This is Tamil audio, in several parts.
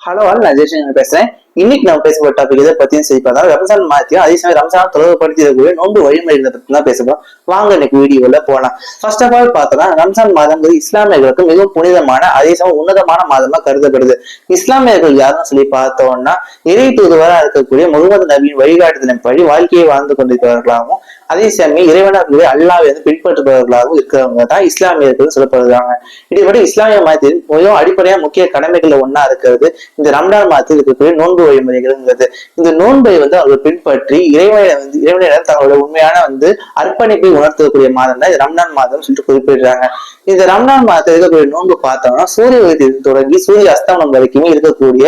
ஹலோ நான் ஜெயசங்கர் பேசுறேன். இன்னைக்கு நம்ம பேச போற டாபிக் இதை பத்தியும் சரி பார்த்தா ரம்ஜான் மாத்தியும் அதே சமயம் ரம்ஜான் தொடர்புபடுத்தியக்கூடிய நோன்பு வழிமுறைகளை பத்தி தான் பேச போறோம். வாங்க இன்னைக்கு வீடியோல போலாம். ஃபர்ஸ்ட் ஆஃப் ஆல் பார்த்தோம்னா ரம்ஜான் மாதம் இஸ்லாமியர்களுக்கு மிகவும் புனிதமான அதே சமயம் உன்னதமான மாதமா கருதப்படுது. இஸ்லாமியர்கள் யாருன்னு சொல்லி பார்த்தோம்னா இறை தூதுவரா இருக்கக்கூடிய முகமது நபியின் வழிகாட்டுதலின்படி வாழ்க்கையை வாழ்ந்து கொண்டிருக்கிறவர்களாகவும் அதே சமயம் இறைவனாக அல்லாஹ்வை பின்பற்றுபவர்களாகவும் இருக்கிறவங்க தான் இஸ்லாமியர்கள் சொல்லப்படுறாங்க. இப்படி இஸ்லாமிய மதத்தில் மிகவும் அடிப்படையா முக்கிய கடமைகள் ஒன்னா இருக்கிறது இந்த ரம்ஜான் மாதத்தில் இருக்கக்கூடிய நோன்பு வழிமுறைகள்ங்கிறது. இந்த நோன்பை அவர்கள் பின்பற்றி இறைவனிடம் தங்களோட உண்மையான அர்ப்பணிப்பை உணர்த்தக்கூடிய மாதம் தான் ரம்ஜான் மாதம் சொல்லிட்டு குறிப்பிடுறாங்க. இந்த ரம்ஜான் மாதத்தில் இருக்கக்கூடிய நோன்பு பார்த்தோம்னா சூரிய உதயத்தில் தொடங்கி சூரிய அஸ்தமனம் வரைக்குமே இருக்கக்கூடிய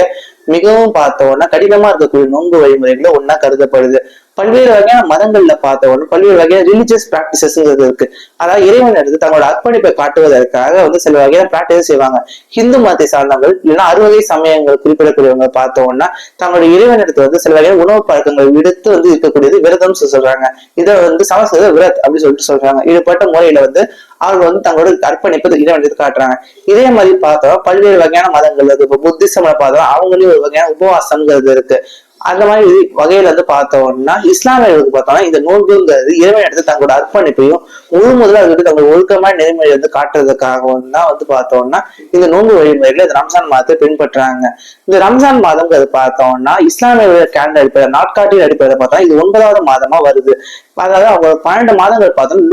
மிகவும் பார்த்தோம்னா கடினமா இருக்கக்கூடிய நோன்பு வழிமுறைகளை ஒன்னா கருதப்படுது. பல்வேறு வகையான மதங்கள்ல பார்த்தவொன்னு பல்வேறு வகையான ரிலிஜியஸ் பிராக்டிசஸ் இருக்கு. அதாவது இறைவன் எடுத்து தங்களோட அர்ப்பணிப்பை காட்டுவதற்காக சில வகையான பிராக்டிஸ் செய்வாங்க. ஹிந்து மதத்தை சார்ந்தவர்கள் இல்லைன்னா 60 சமயங்கள் குறிப்பிடக்கூடியவங்க பார்த்தோம்னா தங்களோட இறைவன் எடுத்து சில வகையான உணவு பழக்கங்கள் விடுத்து இருக்கக்கூடியது விரதம் சொல்றாங்க. இதை சமஸ்கிருத விரத் அப்படின்னு சொல்லிட்டு சொல்றாங்க. ஈடுபட்ட முறையில அவங்க தங்களோட அர்ப்பணிப்பு இறைவன் எடுத்து காட்டுறாங்க. இதே மாதிரி பார்த்தோம் பல்வேறு வகையான மதங்கள் இருக்கு. இப்போ புத்திசம்ல பார்த்தோம் அவங்களையும் ஒரு வகையான உபவாசம்ங்கிறது இருக்கு. அந்த மாதிரி வகையில பார்த்தோம்னா இஸ்லாமியர்களுக்கு பார்த்தோம்னா இந்த நோன்புங்கிறது இறைவன் எடுத்து தங்களோட அர்ப்பணிப்பையும் முதல்ல தங்களோட ஒழுக்கமான நெறிமுறை காட்டுறதுக்காகவும் தான் பார்த்தோம்னா இந்த நோன்பு வழிமுறைகளை இந்த ரம்ஜான் மாதத்தை பின்பற்றுறாங்க. இந்த ரம்ஜான் மாதம்ங்கிறது பார்த்தோம்னா இஸ்லாமிய கேலண்டர் அடிப்படையில் நாட்காட்டியின் அடிப்படையில் பார்த்தா இது 9வது மாதமா வருது. அதாவது அவங்க 12 மாதங்கள் பார்த்தோம்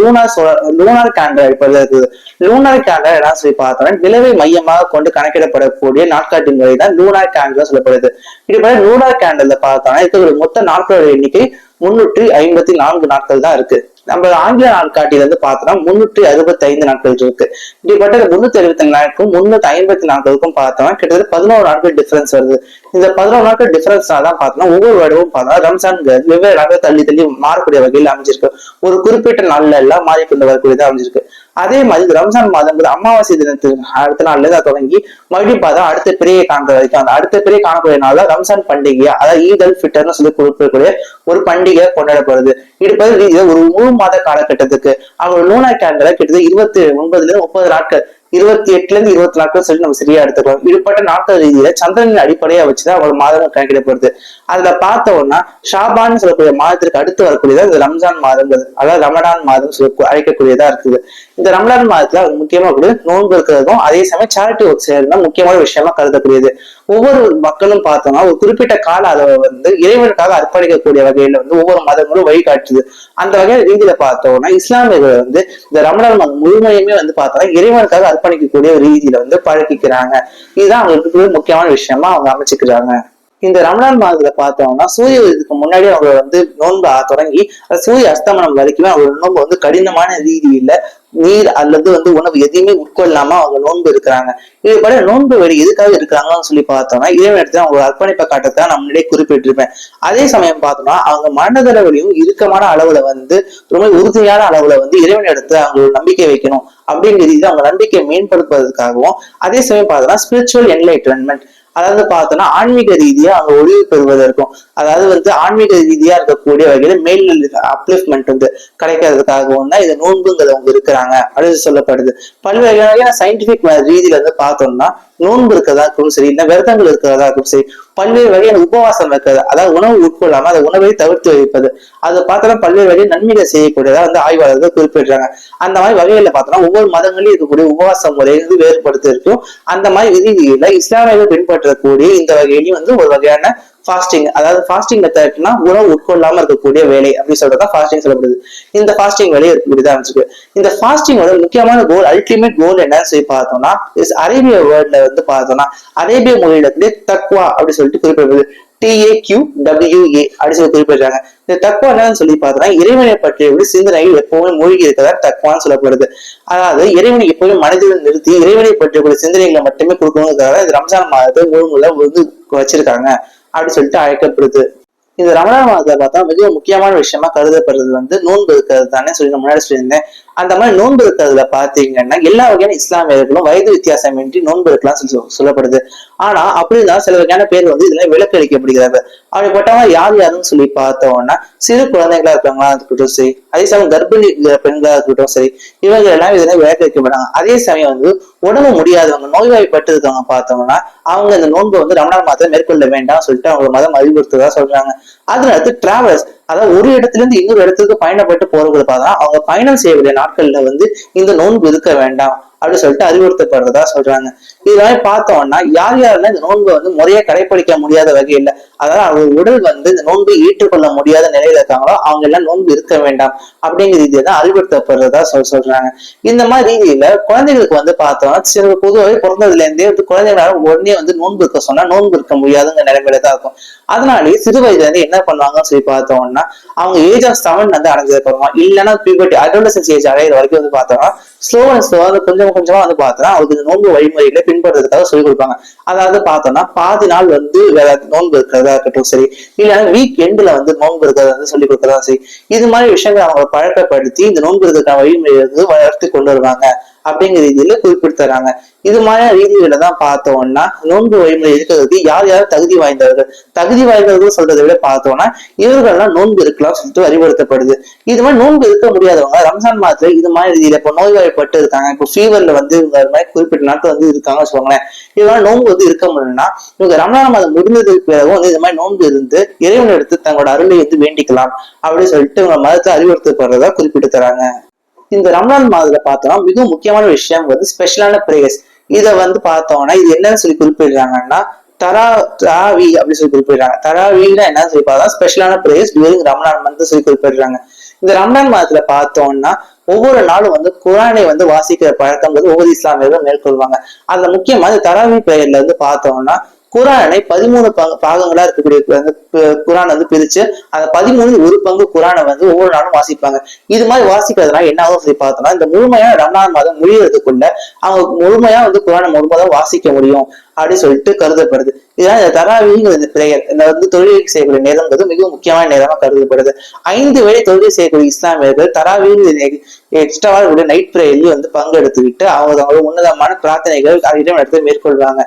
லூனார் கேலண்டர் அடிப்படையில் இருக்குது. லூனார் கேலண்டர் என்ன சொல்லி பார்த்தோம்னா நிலவை மையமாக கொண்டு கணக்கிடப்படக்கூடிய நாட்காட்டி முறை தான் லூனார் கேலண்டர் சொல்லப்படுது. இதுபோல லூனார் கேலண்டர்ல பார்த்தோம்னா இருக்கக்கூடிய மொத்த நாட்களோட எண்ணிக்கை 354 நாட்கள் தான் இருக்கு. நம்ம ஆங்கில நாட்காட்டியில பார்த்தோம்னா 365 நாட்கள் இருக்கு. இப்படிப்பட்ட 365 நாட்களுக்கும் 350 நாட்களுக்கும் பார்த்தோம்னா கிட்டத்தட்ட 11 நாட்கள் டிஃபரன்ஸ் வருது. இந்த 11 நாட்கள் டிஃபரன்ஸ்னால தான் பார்த்தோம்னா ஒவ்வொரு வருடமும் பார்த்தோம்னா ரம்ஜான் வெவ்வேறு நாட்கள் தள்ளி மாறக்கூடிய வகையில் அமைஞ்சிருக்கு. ஒரு குறிப்பிட்ட நாள்ல எல்லாம் மாறிக்கொண்டு வரக்கூடியதா அமைஞ்சிருக்கு. அதே மாதிரி ரம்ஜான் மாதம் அமாவாசை தினத்துக்கு அடுத்த நாள்ல இருந்து தொடங்கி மறுபடியும் பார்த்தா அடுத்த பிறையை காண்ற வரைக்கும் அந்த அடுத்த பிறையை காணக்கூடிய நாள் ரம்ஜான் பண்டிகையா அதாவது ஈத் அல் ஃபிட்டர்னு சொல்லி குறிப்பிடக்கூடிய ஒரு பண்டிகை கொண்டாடப்படுது. இது ஒரு 3 மாத காலகட்டத்துக்கு அவங்க லூனார் கேலண்டரை கிட்டத்தட்ட 29 30 நாட்கள் 28 20 நாட்கள் சொல்லி நம்ம சரியா எடுத்துக்கலாம். ஈடுபட்ட நாட்கள் ரீதியில சந்திரனின் அடிப்படையா வச்சுதான் அவங்க மாதம் கணக்கிடப்படுது. அதுல பார்த்தோம்னா ஷாபான்னு சொல்லக்கூடிய மாதத்திற்கு அடுத்து வரக்கூடியதா இந்த ரம்ஜான் மாதம் அதாவது ரமடான் மாதம் சொல்லி அழைக்கக்கூடியதா இருக்குது. இந்த ரமலான் மாதத்துல முக்கியமா கூட நோன்பு இருக்கிறதும் அதே சமயம் சேரிட்டி ஒர்க் செய்யறதும் முக்கியமான விஷயமா கருதக்கூடியது. ஒவ்வொரு மக்களும் பார்த்தோம்னா ஒரு குறிப்பிட்ட கால அளவை இறைவனுக்காக அர்ப்பணிக்கக்கூடிய வகையில ஒவ்வொரு மதங்களும் வழிகாட்டுது. அந்த வகையில ரீதியில பார்த்தோம்னா இஸ்லாமியர்கள் இந்த ரமலான் மாதம் முழுமையுமே பார்த்தோம்னா இறைவனுக்காக அர்ப்பணிக்கக்கூடிய ஒரு ரீதியில பழகிக்கிறாங்க. இதுதான் அவங்களுக்கு முக்கியமான விஷயமா அவங்க அமைச்சுக்கிறாங்க. இந்த ரமலான் மாதத்துல பார்த்தோம்னா சூரிய உதயத்துக்கு முன்னாடி அவங்க நோன்பு தொடங்கி சூரிய அஸ்தமனம் வரைக்குமே அவங்க நோன்பு கடினமான ரீதியில நீர் அல்லது உணவு எதையுமே உட்கொள்ளாம அவங்க நோன்பு இருக்கிறாங்க. இது போல நோன்பு வழி எதுக்காக இருக்கிறாங்கன்னு சொல்லி பார்த்தோம்னா இறைவன் இடத்துல அவங்க அர்ப்பணிப்பை காட்டத்தான் நான் முன்னாடியே குறிப்பிட்டிருப்பேன். அதே சமயம் பார்த்தோம்னா அவங்க மனதளவிலையும் இறுக்கமான அளவுல ரொம்ப உறுதியான அளவுல இறைவன் இடத்துல அவங்களோட நம்பிக்கை வைக்கணும் அப்படிங்கிறது அவங்க நம்பிக்கையை மேம்படுத்துவதற்காகவும் அதே சமயம் பார்த்தோம்னா ஸ்பிரிச்சுவல் என்லைட்டன்மெண்ட் அதாவது பார்த்தோம்னா ஆன்மீக ரீதியா அவங்க ஒளிவு பெறுவதற்கும் அதாவது ஆன்மீக ரீதியா இருக்கக்கூடிய வகையில மேல் அப்லிஃப்ட்மெண்ட் கிடைக்கிறதுக்காகவும் தான் இந்த நோன்புங்கிறது அவங்க இருக்கிறாங்க அப்படின்னு சொல்லப்படுது. பல்வேறு வகையான சயின்டிபிக் ரீதியில பார்த்தோம்னா நோன்பு இருக்கிறதா இருக்கும் சரி இல்ல விரதங்கள் இருக்கிறதா இருக்கும் சரி பல்வேறு வகையான உபவாசம் இருக்கிறது அதாவது உணவு உட்கொள்ளாம அதை உணவை தவிர்த்து வைப்பது அது பார்த்தோம்னா பல்வேறு வகையில் நன்மைகள் செய்யக்கூடியதா ஆய்வாளர்கள் குறிப்பிடுறாங்க. அந்த மாதிரி வகையில பார்த்தோம்னா ஒவ்வொரு மதங்களையும் இருக்கக்கூடிய உபவாச முறை வேறுபடுத்தி இருக்கும். அந்த மாதிரி ரீதியில இஸ்லாமியர்கள் பின்பற்றக்கூடிய இந்த வகையிலையும் ஒரு வகையான ஃபாஸ்டிங் அதாவது ஃபாஸ்டிங் மெத்தட்னா உணவு உட்கொள்ளாம இருக்கக்கூடிய வேலை அப்படின்னு சொல்றதுதான் ஃபாஸ்டிங் சொல்லப்படுது. இந்த ஃபாஸ்டிங் வேலையை இருக்கக்கூடியதா இருந்துச்சு. இந்த ஃபாஸ்டிங்கோட முக்கியமான கோல் அல்டிமேட் கோல் என்னன்னு சொல்லி பார்த்தோம்னா அரேபிய வேர்ட்ல பார்த்தோம்னா அரேபிய மொழியில தக்வா அப்படி சொல்லிட்டு குறிப்பிடுறது TAQWA அப்படி சொல்லி குறிப்பிடுறாங்க. இந்த தக்வா என்னன்னு சொல்லி பார்த்தோம்னா இறைவனை பற்றிய சிந்தனையில் எப்பவுமே மூழ்கி இருக்கிறதா தக்வான்னு சொல்லப்படுது. அதாவது இறைவனை எப்பவுமே மனதில் நிறுத்தி இறைவனை பற்றிய சிந்தனைகளை மட்டுமே கொடுக்கணுங்கிறத இந்த ரம்ஜான் மாதத்தை முழுமுதல வச்சிருக்காங்க அப்படி சொல்லிட்டு அழைக்கப்படுது. இந்த ரமலான் மாதத்துல பார்த்தா மிக முக்கியமான விஷயமா கருதப்படுறது நோன்பு இருக்கிறது தானே சொல்லி நான் முன்னாடி சொல்லியிருந்தேன். அந்த மாதிரி நோன்பு இருக்கிறதுல பாத்தீங்கன்னா எல்லா வகையான இஸ்லாமியர்களும் வயது வித்தியாசமின்றி நோன்பு இருக்கலாம் சொல்லப்படுது. ஆனா அப்படிதான் சில வகையான பேர் இதுல விலக்கு அளிக்கப்படுகிறது. அப்படிப்பட்டவங்க யாருன்னு சொல்லி பார்த்தோம்னா சிறு குழந்தைகளா இருக்கிறவங்களா இருக்கட்டும் சரி அதே சமயம் கர்ப்பிணி பெண்களா இருக்கட்டும் சரி இவங்க எல்லாம் இதுல விலக்கு அளிக்கப்படுறாங்க. அதே சமயம் உடம்பு முடியாதவங்க, நோய்வாய்ப்பட்டு இருக்கவங்க பார்த்தோம்னா அவங்க இந்த நோன்பு வந்து ரமணான் மாதத்தை மேற்கொள்ள வேண்டாம் சொல்லிட்டு அவங்க மதம் அறிவுறுத்துறதா சொல்றாங்க. அதுல அடுத்து டிராவல்ஸ், அதாவது ஒரு இடத்துல இருந்து இன்னொரு இடத்துக்கு பயணப்பட்டு போறவங்களை பார்த்தா அவங்க பயணம் செய்யக்கூடிய நாட்கள்ல வந்து இந்த நோன்பு இருக்க வேண்டாம் அப்படின்னு சொல்லிட்டு அறிவுறுத்தப்படுறதா சொல்றாங்க. இதெல்லாம் பார்த்தோம்னா யார் யாரெல்லாம் இந்த நோன்பை வந்து முறையா கடைபிடிக்க முடியாத வகையில, அதாவது அவங்க உடல் வந்து இந்த நோன்பை ஏற்றுக்கொள்ள முடியாத நிலையில இருக்காங்களோ அவங்க எல்லாம் நோன்பு இருக்க வேண்டாம் அப்படிங்கிற ரீதியை தான் அறிவுறுத்தப்படுறதா சொல்றாங்க. இந்த மாதிரி ரீதியில குழந்தைகளுக்கு வந்து பார்த்தோம்னா சில பொதுவாகவே பிறந்ததுல இருந்தே வந்து குழந்தைகளால உடனே வந்து நோன்பு இருக்க சொன்னா நோன்பு இருக்க முடியாதுங்கிற நிலைமையில தான் இருக்கும். அதனாலேயே சிறு வயதுல இருந்து என்ன பண்ணுவாங்கன்னு சொல்லி பார்த்தோம்னா அவங்க ஏஜ் ஆஃப் 7 வந்து அடைஞ்சதுக்கு அப்புறமா இல்லைன்னா பியூபர்ட்டி அடோலசன்ஸ் ஏஜ் அடையிற வரைக்கும் வந்து பார்த்தோம்னா ஸ்லோ அண்ட் ஸ்லோவா வந்து கொஞ்சம் கொஞ்சமா வந்து பார்த்தோம்னா அவருக்கு நோன்பு வழிமுறைகளை பின்பற்றுறதுக்காக சொல்லிக் கொடுப்பாங்க. அதாவது பார்த்தோம்னா பாதி நாள் வந்து வேற நோன்பு இருக்கிறதா இருக்கட்டும் சரி, இல்லைன்னா வீக் எண்ட்ல வந்து நோன்பு இருக்கிறத வந்து சொல்லிக் கொடுக்கறதா சரி, இது மாதிரி விஷயங்களை அவங்க பழக்கப்படுத்தி இந்த நோன்பு இருக்கிற வழிமுறையை வந்து வளர்த்து கொண்டு வருவாங்க அப்படிங்கிற ரீதியில குறிப்பிடுத்துறாங்க. இது மாதிரி ரீதியில தான் பார்த்தோம்னா நோன்பு வழிமுறை இருக்கிறதுக்கு யார் யார் தகுதி வாய்ந்தவர்கள், தகுதி வாய்ந்தவர்கள் சொல்றதை விட பார்த்தோம்னா இவர்கள்லாம் நோன்பு இருக்கலாம் சொல்லிட்டு அறிவுறுத்தப்படுது. இது மாதிரி நோன்பு இருக்க முடியாதவங்க ரம்ஜான் மாதத்துல இது மாதிரி ரீதியில இப்போ நோய்வாய்ப்பட்டு இருக்காங்க, இப்போ ஃபீவர்ல வந்து இவங்க மாதிரி குறிப்பிட்ட நாட்கள் வந்து இருக்காங்க வச்சுக்கோங்களேன், இதனால நோன்பு வந்து இருக்க முடியும்னா இவங்க ரமலான் மாதம் முடிந்ததுக்கு பிறகு வந்து இது மாதிரி நோன்பு இருந்து இறைவன் எடுத்து தங்களோட அருளை வந்து வேண்டிக்கலாம் அப்படின்னு சொல்லிட்டு இவங்க மதத்தை அறிவுறுத்தப்படுறதா குறிப்பிட்டு தராங்க. இந்த ரம்ஜான் மாதத்துல பார்த்தோம்னா மிக முக்கியமான விஷயம் வந்து ஸ்பெஷலான பிரேயர்ஸ். இத வந்து பார்த்தோம்னா இது என்னன்னு சொல்லி குறிப்பிடுறாங்கன்னா தராவி அப்படின்னு சொல்லி குறிப்பிடுறாங்க. தராவின்னா என்னன்னு சொல்லி பார்த்தா ஸ்பெஷலான பிரேயர்ஸ் டியூரிங் ரமலான் மந்த் சொல்லி குறிப்பிடுறாங்க. இந்த ரம்ஜான் மாதத்துல பார்த்தோம்னா ஒவ்வொரு நாளும் வந்து குரானை வந்து வாசிக்கிற பழக்கம் வந்து ஒவ்வொரு இஸ்லாமியர்களும் மேற்கொள்வாங்க. அதுல முக்கியமா இந்த தராவி பிரேயர்ல வந்து பார்த்தோம்னா குரானை 13 பாகங்களா இருக்கக்கூடிய குரான் வந்து பிரிச்சு அந்த 13 ஒரு பங்கு குரானை வந்து ஒவ்வொரு நாளும் வாசிப்பாங்க. இது மாதிரி வாசிக்கிறதுனால என்ன ஆகும் சொல்லி பார்த்தோம்னா இந்த முழுமையான ரமலான் மாதம் முடியறதுக்குள்ள அவங்க முழுமையா வந்து குரானை முழுமையாக வாசிக்க முடியும் அப்படின்னு சொல்லிட்டு கருதப்படுது. இதுதான் இந்த தராவிங்கிற இந்த பிரேயர், இந்த வந்து தொழில் செய்யக்கூடிய நேரங்கிறது மிக முக்கியமான நேரமா கருதப்படுது. 5 வேளை தொழில் செய்யக்கூடிய இஸ்லாமியர்கள் தராவிங்கிற எக்ஸ்ட்ராவா நைட் பிரேயர்லயும் வந்து பங்கெடுத்துக்கிட்டு அவங்க உன்னதமான பிரார்த்தனைகள் இடம் எடுத்து மேற்கொள்வாங்க.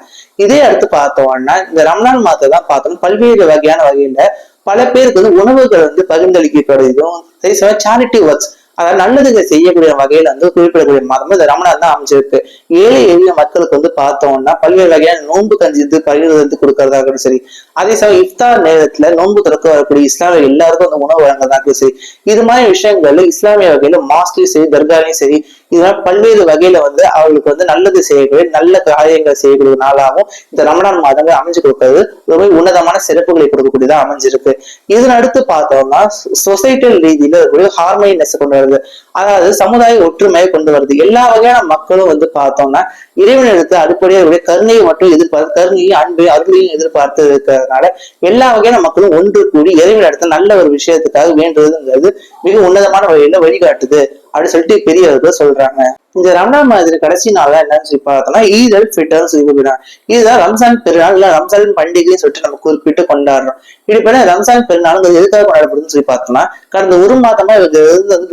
இதே அடுத்து பார்த்தோம்னா இந்த ரம்ஜான் மாதத்தை தான் பார்த்தோம் பல்வேறு வகையான வகையில பல பேருக்கு வந்து உணவுகள் வந்து பகிர்ந்தளிக்கப்படுவதும் சரி, சேரிட்டி ஒர்க்ஸ், அதாவது நல்லதுங்க செய்யக்கூடிய வகையில வந்து குறிப்பிடக்கூடிய மாதம் இந்த ரமணான் தான் அமைஞ்சிருக்கு. ஏழை எளிய மக்களுக்கு வந்து பார்த்தோம்னா பல்வேறு வகையான நோன்பு கஞ்சி வந்து பகிர்ந்து வந்து கொடுக்கறதாக சரி, அதே சமயம் இஃப்தார் நேரத்துல நோன்பு திறக்க வரக்கூடிய இஸ்லாமிய எல்லாருக்கும் அந்த உணவு வழங்குறதாக சரி, இது மாதிரி விஷயங்கள்ல இஸ்லாமிய வகையில மாஸ்க்லயும் சரி தர்காலையும் சரி இதெல்லாம் பல்வேறு வகையில வந்து அவங்களுக்கு வந்து நல்லது செய்யக்கூடிய நல்ல காரியங்கள் செய்யக்கூடிய நாளாகவும் இந்த ரமணான் மாதங்கள் அமைஞ்சு கொடுக்கறது ரொம்ப உன்னதமான சிறப்புகளை கொடுக்கக்கூடியதா அமைஞ்சிருக்கு. இதன் அடுத்து பார்த்தோம்னா சொசைட்டல் ரீதியில இருக்கக்கூடிய ஹார்மோனியஸ் கொண்டு வருது, அதாவது சமுதாய ஒற்றுமையை கொண்டு வருது. எல்லா வகையான மக்களும் வந்து பார்த்தோம்னா இறைவனிடத்து அடிப்படையாக கருணையை மட்டும் எதிர்பார்த்து கருணையும் அன்பு அருளையும் எதிர்பார்த்து இருக்கிறதுனால எல்லா வகையான மக்களும் ஒன்று கூடி இறைவனிடத்து நல்ல ஒரு விஷயத்துக்காக வேண்டுவதுங்கிறது மிக உன்னதமான வகையில வழிகாட்டுது அப்படின்னு சொல்லிட்டு பெரியவர்கள் சொல்றாங்க. இந்த ரமணான் மாதிரி கடைசி நாள் என்னன்னு சொல்லி பார்த்தோம்னா ஈத் அல் ஃபித்ர்னு சொல்லி குறிப்பிடுறாங்க. இதுதான் ரம்ஜான் பெருநாள் இல்ல ரம்ஜான் பண்டிகைன்னு சொல்லிட்டு நம்ம குறிப்பிட்டு கொண்டாடுறோம். இப்ப ரம்ஜான் பெருநாள் எதுக்காக கொண்டாடப்படுதுன்னு சொல்லி பார்த்தோம்னா கடந்த ஒரு மாதமா இவங்க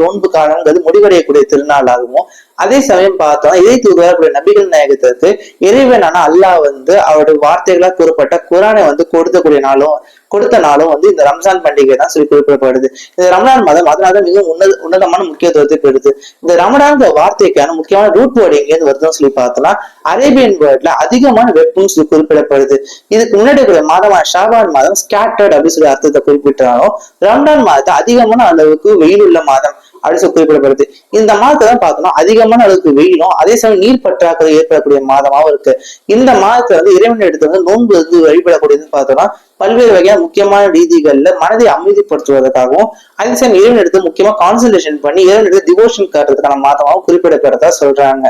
நோன்பு காலங்கிறது முடிவடையக்கூடிய திருநாளாகவும், அதே சமயம் பார்த்தோம் இறை தூதர் நபிகள் நாயகத்திற்கு இறைவனான அல்லாஹ் வந்து அவருடைய வார்த்தைகளா கூறப்பட்ட குரானை வந்து கொடுத்த நாளும் வந்து இந்த ரம்ஜான் பண்டிகை தான் சொல்லி குறிப்பிடப்படுது. இந்த ரமலான் மாதம் அதனால மிகவும் உன்னதமான முக்கியத்துவத்தை பெறுது. இந்த ரமலான் வார்த்தைக்கான முக்கியமான ரூட் வேர்டு எங்கேருந்து வருதுன்னு சொல்லி பார்த்தோம்னா அரேபியன் வேர்ட்ல அதிகமான வெப்பம் சொல்லி குறிப்பிடப்படுது. இதுக்கு முன்னாடி இருக்கிற மாதமான ஷாபான் மாதம் ஸ்கேட்டர்ட் அப்படின்னு சொல்லி அர்த்தத்தை குறிப்பிட்டாலும் ரம்ஜான் மாதத்தை அதிகமான அளவுக்கு வெயில் உள்ள மாதம் அப்படின்னு சொல்லி குறிப்பிடப்படுது. இந்த மாதத்தை தான் பார்த்தோம்னா அதிகமான அளவுக்கு வெயிலும் அதே சமயம் நீர் பற்றாக்குறை ஏற்படக்கூடிய மாதமாவும் இருக்கு. இந்த மாதத்துல வந்து இறைவன் எடுத்து வந்து நோன்பு வந்து வழிபடக்கூடியதுன்னு பார்த்தோம்னா பல்வேறு வகையான முக்கியமான ரீதிகள்ல மனதை அமைதிப்படுத்துவதற்காகவும் அதே சமயம் இறைவன் எடுத்து முக்கியமா கான்சன்ட்ரேஷன் பண்ணி இறைவன் எடுத்து டிவோஷன் காட்டுறதுக்கான மாதமாகவும் குறிப்பிடப்படுறதா சொல்றாங்க.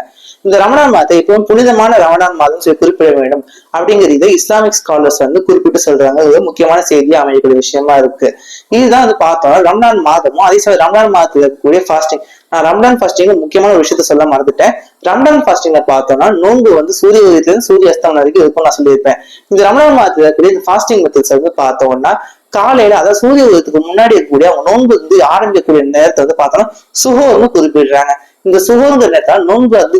இந்த ரமணான் மாதத்தை இப்போ புனிதமான ரமணான் மாதம் சொல்லி குறிப்பிட வேண்டும் அப்படிங்கிறத இஸ்லாமிக் ஸ்காலர்ஸ் வந்து குறிப்பிட்டு சொல்றாங்க. இது முக்கியமான செய்தியா அமையக்கூடிய விஷயமா இருக்கு. இதுதான் வந்து பார்த்தோம்னா ரமணான் மாதமும் அதே சமயம் ரமணான் மாதத்துல இருக்கக்கூடிய ஃபாஸ்டிங். நான் ரம்ஜான் ஃபாஸ்டிங் முக்கியமான ஒரு விஷயத்த சொல்ல மறந்துட்டேன். ரம்ஜான் ஃபாஸ்டிங்ல பார்த்தோம்னா நோன்பு வந்து சூரிய உதயத்துல இருந்து சூரிய அஸ்தமனம் வரைக்கும் இருக்கும் நான் சொல்லியிருப்பேன். இந்த ரமணான் மாதத்துல இருக்கக்கூடிய இந்த ஃபாஸ்டிங் மெத்தட்ஸ் வந்து பார்த்தோம்னா காலையில அதாவது சூரிய உதயத்துக்கு முன்னாடி இருக்கக்கூடிய அவங்க நோன்பு வந்து ஆரம்பிக்கக்கூடிய நேரத்தை வந்து பார்த்தோம்னா சுகோர்னு குறிப்பிடுறாங்க. இந்த சுகோங்கிற நேரத்தால் நோன்பு வந்து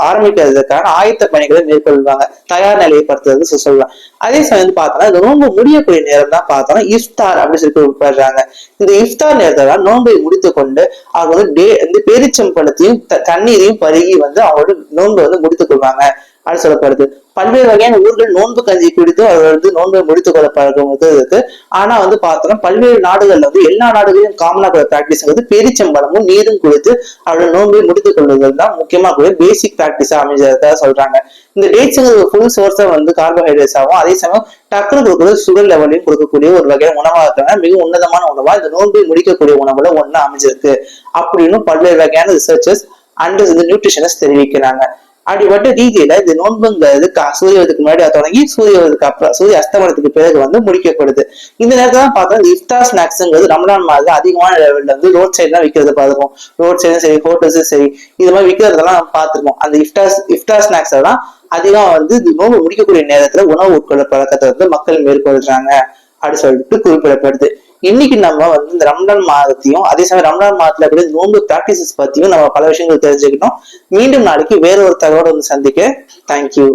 ஆரம்பிக்கிறதுக்கான ஆயத்த பணிகளை மேற்கொள்வாங்க, தயார் நிலையப்படுத்துறது சொல்லலாம். அதே சமயம் வந்து பார்த்தோம்னா இந்த நோன்பு முடியக்கூடிய நேரம் தான் பார்த்தோம்னா இஃப்தார் அப்படின்னு சொல்லி குறிப்பிடுறாங்க. இந்த இஃப்தார் நேரத்தை தான் நோன்பை முடித்து கொண்டு அவங்க வந்து பேரிச்சம்பழத்தையும் தண்ணீரையும் பருகி வந்து அவங்களோட நோன்பை வந்து முடித்துக் கொள்வாங்க அப்படின்னு சொல்லப்படுது. பல்வேறு வகையான ஊர்கள் நோன்பு கஞ்சி குடித்து அவர்கள் வந்து நோன்பை முடித்துக் கொள்ள பழக்கம் இருக்கு. ஆனா வந்து பார்த்தோம்னா பல்வேறு நாடுகள்ல வந்து எல்லா நாடுகளிலும் காமனா பிராக்டிஸ் வந்து பேரிச்சம்பழமும் நீரும் குடித்து அவரோட நோன்பை முடித்துக் கொள்வதில் தான் முக்கியமா கூட பேசிக் பிராக்டிஸா அமைஞ்சதாக சொல்றாங்க. இந்த டேட்ஸ்ங்கிறது ஃபுல் சோர்ஸா வந்து கார்போஹைட்ரேட்ஸ் ஆகும், அதே சமயம் டக்குனு கொடுக்குறது சுகர் லெவலையும் கொடுக்கக்கூடிய ஒரு வகையான உணவா இருக்காங்க. மிக உன்னதமான உணவா இந்த நோன்பை முடிக்கக்கூடிய உணவுல ஒண்ணு அமைஞ்சிருக்கு அப்படின்னு பல்வேறு வகையான ரிசர்ச்சர்ஸ் அண்ட் இந்த நியூட்ரிஷனிஸ்ட் தெரிவிக்கிறாங்க. அப்படிப்பட்ட ரீதியில இந்த நோன்புங்கிறது சூரியத்துக்கு முன்னாடி தொடங்கி சூரியத்துக்கு அப்புறம் சூரிய அஸ்தமனத்துக்கு பிறகு வந்து முடிக்கப்படுது. இந்த நேரத்துல தான் பார்த்தோம் இந்த இஃப்தார் ஸ்நாக்ஸ்ங்கிறது ரமலான் மாதத்துல அதிகமான லெவல்ல வந்து ரோட் சைடு தான் விற்கிறத பார்த்துருக்கோம். ரோட் சைடும் சரி, ஹோட்டல்ஸும் சரி, இது மாதிரி விற்கிறதெல்லாம் நம்ம பார்த்துருக்கோம். அந்த இஃப்தார் ஸ்நாக்ஸ் எல்லாம் அதிகமா வந்து நோன்பு முடிக்கக்கூடிய நேரத்துல உணவு உட்கொள்ள பழக்கத்தை வந்து மக்கள் மேற்கொள்றாங்க அப்படின்னு சொல்லிட்டு குறிப்பிடப்படுது. இன்னைக்கு நம்ம வந்து இந்த ரம்ஜான் மாதத்தையும் அதே சமயம் ரம்ஜான் மாதத்துல கூட நோன்பு பிராக்டிசஸ் பத்தியும் நம்ம பல விஷயங்கள் தெரிஞ்சுக்கிட்டோம். மீண்டும் நாளைக்கு வேற ஒரு தகவல் வந்து சந்திக்க. தேங்க்யூ.